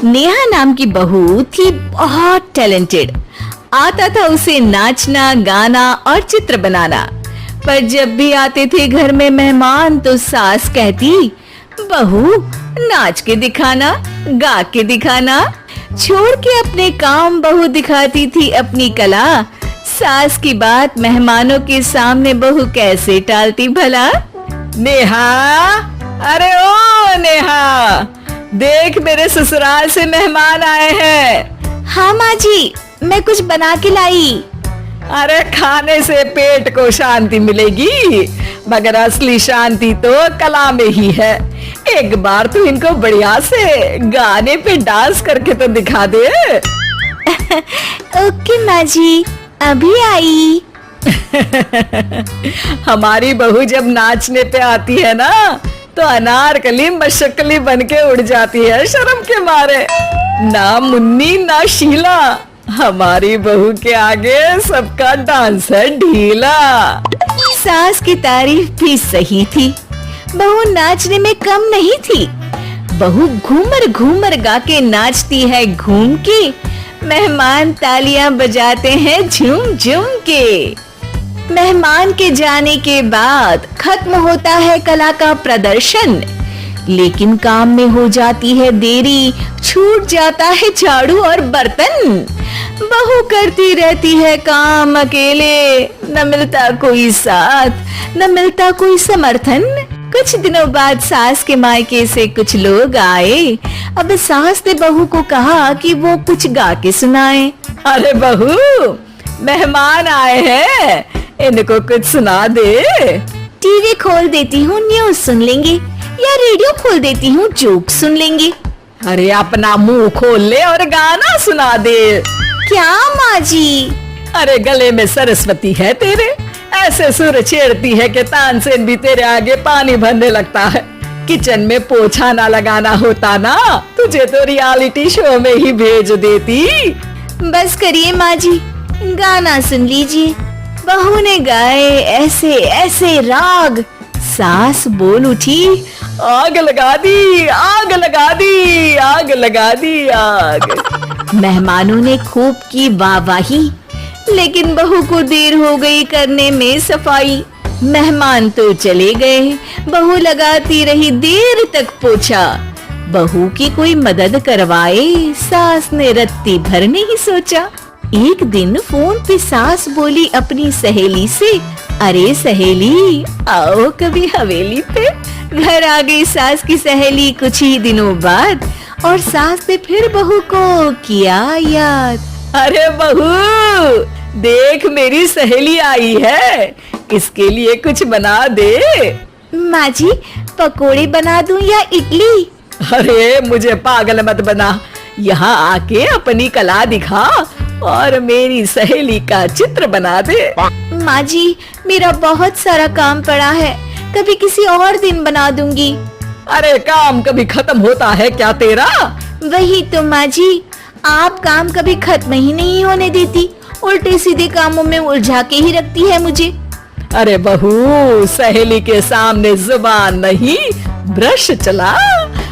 नेहा नाम की बहू थी बहुत टैलेंटेड। आता था उसे नाचना, गाना और चित्र बनाना। पर जब भी आते थे घर में मेहमान तो सास कहती, बहू नाच के दिखाना, गा के दिखाना। छोड़ के अपने काम बहू दिखाती थी अपनी कला। सास की बात मेहमानों के सामने बहू कैसे टालती भला। नेहा, अरे ओ नेहा, देख मेरे ससुराल से मेहमान आए हैं। हाँ माँ जी, मैं कुछ बना के लाई। अरे खाने से पेट को शांति मिलेगी, मगर असली शांति तो कला में ही है। एक बार तू इनको बढ़िया से गाने पे डांस करके तो दिखा दे। ओके माँ जी, अभी आई। हमारी बहू जब नाचने पे आती है ना तो अनारकली मशक्कली बन के उड़ जाती है शर्म के मारे। ना मुन्नी ना शीला, हमारी बहू के आगे सबका डांस है ढीला। सास की तारीफ भी सही थी, बहू नाचने में कम नहीं थी। बहू घूमर घूमर गा के नाचती है घूम के। मेहमान तालियां बजाते हैं झूम झूम के। मेहमान के जाने के बाद खत्म होता है कला का प्रदर्शन, लेकिन काम में हो जाती है देरी, छूट जाता है झाड़ू और बर्तन। बहू करती रहती है काम अकेले, न मिलता कोई साथ, न मिलता कोई समर्थन। कुछ दिनों बाद सास के मायके से कुछ लोग आए। अब सास ने बहू को कहा कि वो कुछ गा के सुनाए। अरे बहू, मेहमान आए हैं, इनको कुछ सुना दे। टीवी खोल देती हूँ, न्यूज सुन लेंगे, या रेडियो खोल देती हूँ, जोक सुन लेंगे। अरे अपना मुंह खोल ले और गाना सुना दे। क्या माँ जी? अरे गले में सरस्वती है तेरे, ऐसे सुर छेड़ती है कि तानसेन भी तेरे आगे पानी भरने लगता है। किचन में पोछा ना लगाना होता ना, तुझे तो रियलिटी शो में ही भेज देती। बस करिए माँ जी, गाना सुन लीजिए। बहू ने गाए ऐसे ऐसे राग। सास बोल उठी, आग लगा दी, आग लगा दी, आग लगा दी आग। मेहमानों ने खूब की वाहवाही, लेकिन बहू को देर हो गई करने में सफाई। मेहमान तो चले गए, बहू लगाती रही देर तक पोछा। बहू की कोई मदद करवाए, सास ने रत्ती भर नहीं सोचा। एक दिन फोन पे सास बोली अपनी सहेली से, अरे सहेली आओ कभी हवेली पे। घर आ गई सास की सहेली कुछ ही दिनों बाद, और सास ने फिर बहू को किया याद। अरे बहू, देख मेरी सहेली आई है, इसके लिए कुछ बना दे। माँ जी, पकोड़े बना दूं या इडली? अरे मुझे पागल मत बना, यहाँ आके अपनी कला दिखा और मेरी सहेली का चित्र बना दे। माँ जी, मेरा बहुत सारा काम पड़ा है, कभी किसी और दिन बना दूंगी। अरे काम कभी खत्म होता है क्या तेरा? वही तो माँ जी, आप काम कभी खत्म ही नहीं होने देती, उल्टे सीधे कामों में उलझा के ही रखती है मुझे। अरे बहू, सहेली के सामने जुबान नहीं, ब्रश चला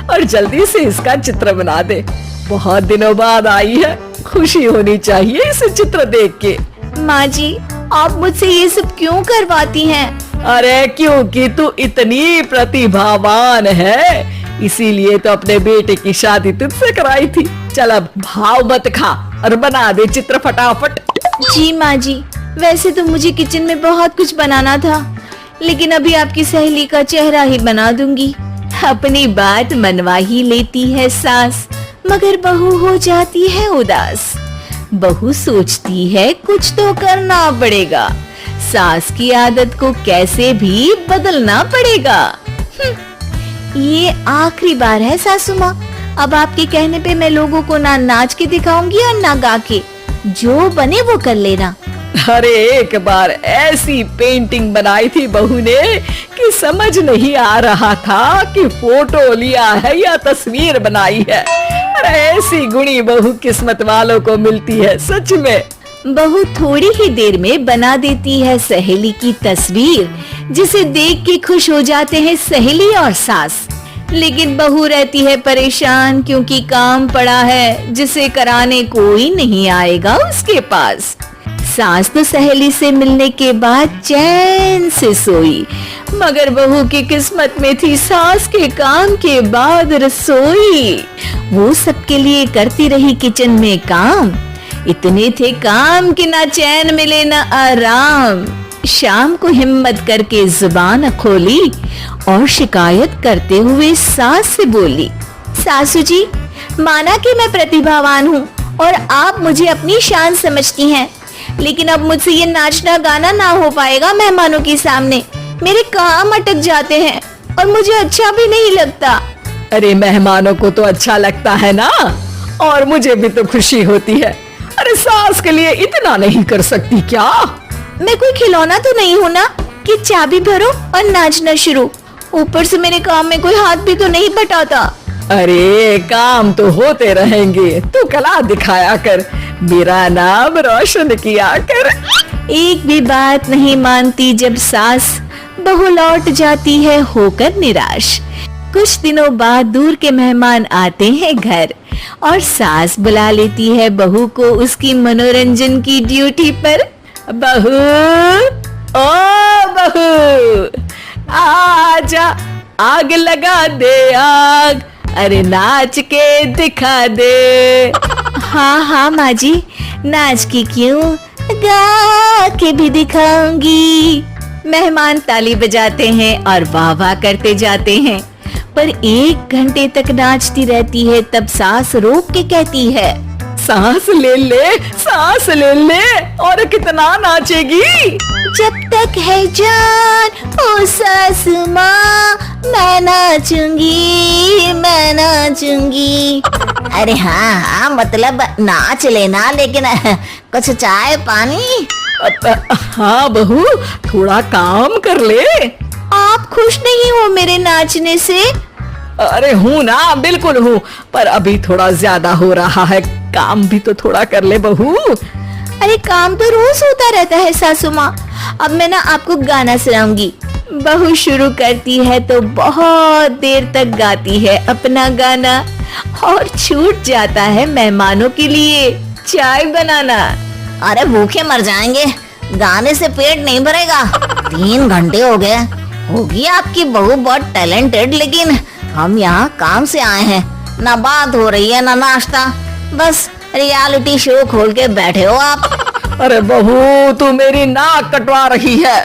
और जल्दी से इसका चित्र बना दे। बहुत दिनों बाद आई है, खुशी होनी चाहिए इसे चित्र देख के। माँ जी, आप मुझसे ये सब क्यों करवाती हैं? अरे क्योंकि तू इतनी प्रतिभावान है, इसीलिए तो अपने बेटे की शादी तुझसे कराई थी। चल अब भाव मत खा और बना दे चित्र फटाफट। जी माँ जी, वैसे तो मुझे किचन में बहुत कुछ बनाना था, लेकिन अभी आपकी सहेली का चेहरा ही बना दूंगी। अपनी बात मनवा ही लेती है सास, मगर बहू हो जाती है उदास। बहू सोचती है कुछ तो करना पड़ेगा, सास की आदत को कैसे भी बदलना पड़ेगा। ये आखिरी बार है सासू माँ, अब आपके कहने पे मैं लोगों को ना नाच के दिखाऊंगी और ना गा के, जो बने वो कर लेना। अरे एक बार ऐसी पेंटिंग बनाई थी बहू ने कि समझ नहीं आ रहा था कि फोटो लिया है या तस्वीर बनाई है। अरे ऐसी गुणी बहू किस्मत वालों को मिलती है सच में। बहू थोड़ी ही देर में बना देती है सहेली की तस्वीर, जिसे देख के खुश हो जाते हैं सहेली और सास। लेकिन बहू रहती है परेशान क्योंकि काम पड़ा है जिसे कराने कोई नहीं आएगा उसके पास। सास तो सहेली से मिलने के बाद चैन से सोई, मगर बहू की किस्मत में थी सास के काम के बाद रसोई। वो सबके लिए करती रही किचन में काम, इतने थे काम कि ना चैन मिले ना आराम। शाम को हिम्मत करके जुबान खोली और शिकायत करते हुए सास से बोली, सासू जी, माना कि मैं प्रतिभावान हूँ और आप मुझे अपनी शान समझती हैं, लेकिन अब मुझसे ये नाचना गाना ना हो पाएगा मेहमानों के सामने। मेरे काम अटक जाते हैं और मुझे अच्छा भी नहीं लगता। अरे मेहमानों को तो अच्छा लगता है ना, और मुझे भी तो खुशी होती है। अरे सास के लिए इतना नहीं कर सकती क्या? मैं कोई खिलौना तो नहीं हूँ ना कि चाबी भरो और नाचना शुरू। ऊपर से मेरे काम में कोई हाथ भी तो नहीं बटाता। अरे काम तो होते रहेंगे, तू कला दिखाया कर, मेरा नाम रोशन किया कर। एक भी बात नहीं मानती जब सास, बहू लौट जाती है होकर निराश। कुछ दिनों बाद दूर के मेहमान आते हैं घर और सास बुला लेती है बहू को उसकी मनोरंजन की ड्यूटी पर। बहू, ओ बहू, आजा, आग लगा दे आग, अरे नाच के दिखा दे। हाँ हाँ माँ जी, नाच के क्यों, गा के भी दिखाऊंगी। मेहमान ताली बजाते हैं और वाह वाह करते जाते हैं, पर 1 घंटे तक नाचती रहती है। तब सास रोक के कहती है, सांस ले ले, सांस ले ले, और कितना नाचेगी? जब तक है जान ओ सासू माँ, मैं नाचूंगी, मैं नाचूंगी। अरे हाँ हाँ, मतलब नाच लेना, लेकिन कुछ चाय पानी। हाँ बहू, थोड़ा काम कर ले। आप खुश नहीं हो मेरे नाचने से? अरे हूँ ना, बिल्कुल हूँ, पर अभी थोड़ा ज्यादा हो रहा है, काम भी तो थोड़ा कर ले बहू। अरे काम तो रोज होता रहता है सासू माँ। अब मैं ना आपको गाना सुनाऊंगी। बहू शुरू करती है तो बहुत देर तक गाती है अपना गाना और छूट जाता है मेहमानों के लिए चाय बनाना। अरे भूखे मर जाएंगे, गाने से पेट नहीं भरेगा। 3 घंटे हो गए। होगी आपकी बहू बहुत टैलेंटेड, लेकिन हम यहाँ काम से आए हैं, ना बात हो रही है ना नाश्ता, बस रियलिटी शो खोल के बैठे हो आप। अरे बहू, तू मेरी नाक कटवा रही है।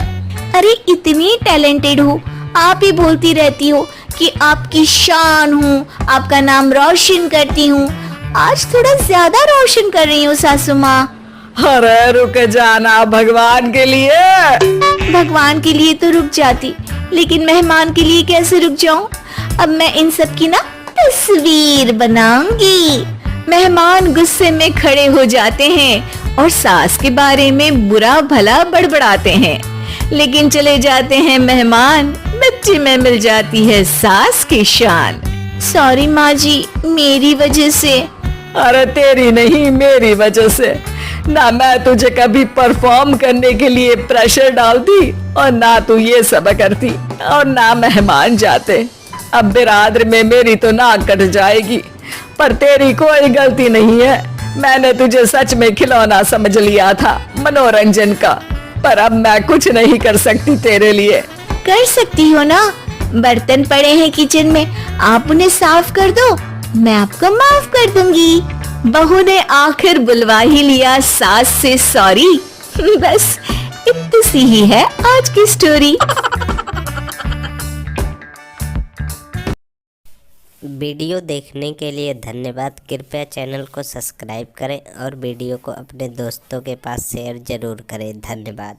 अरे इतनी टैलेंटेड हो, आप ही बोलती रहती हो कि आपकी शान हूँ, आपका नाम रोशन करती हूँ। आज थोड़ा ज्यादा रोशन कर रही हूँ सासू माँ। अरे रुक जाना भगवान के लिए। भगवान के लिए तो रुक जाती, लेकिन मेहमान के लिए कैसे रुक जाऊं? अब मैं इन सब की ना तस्वीर बनाऊंगी। मेहमान गुस्से में खड़े हो जाते हैं और सास के बारे में बुरा भला बड़बड़ाते हैं, लेकिन चले जाते हैं मेहमान। बच्चे में मिल जाती है सास की शान। सॉरी माँ जी, मेरी वजह से। अरे तेरी नहीं, मेरी वजह से। ना मैं तुझे कभी परफॉर्म करने के लिए प्रेशर डालती, और ना तू ये सब करती, और ना मेहमान जाते। अब बिरादर में मेरी तो नाक कट जाएगी, पर तेरी कोई गलती नहीं है। मैंने तुझे सच में खिलौना समझ लिया था, मनोरंजन का, पर अब मैं कुछ नहीं कर सकती तेरे लिए। कर सकती हो ना, बर्तन पड़े हैं किचन में, आप उन्हें साफ कर दो, मैं आपको माफ कर दूंगी। बहू ने आखिर बुलवा ही लिया सास से सॉरी। बस इतनी सी ही है आज की स्टोरी। वीडियो देखने के लिए धन्यवाद। कृपया चैनल को सब्सक्राइब करें और वीडियो को अपने दोस्तों के पास शेयर जरूर करें। धन्यवाद।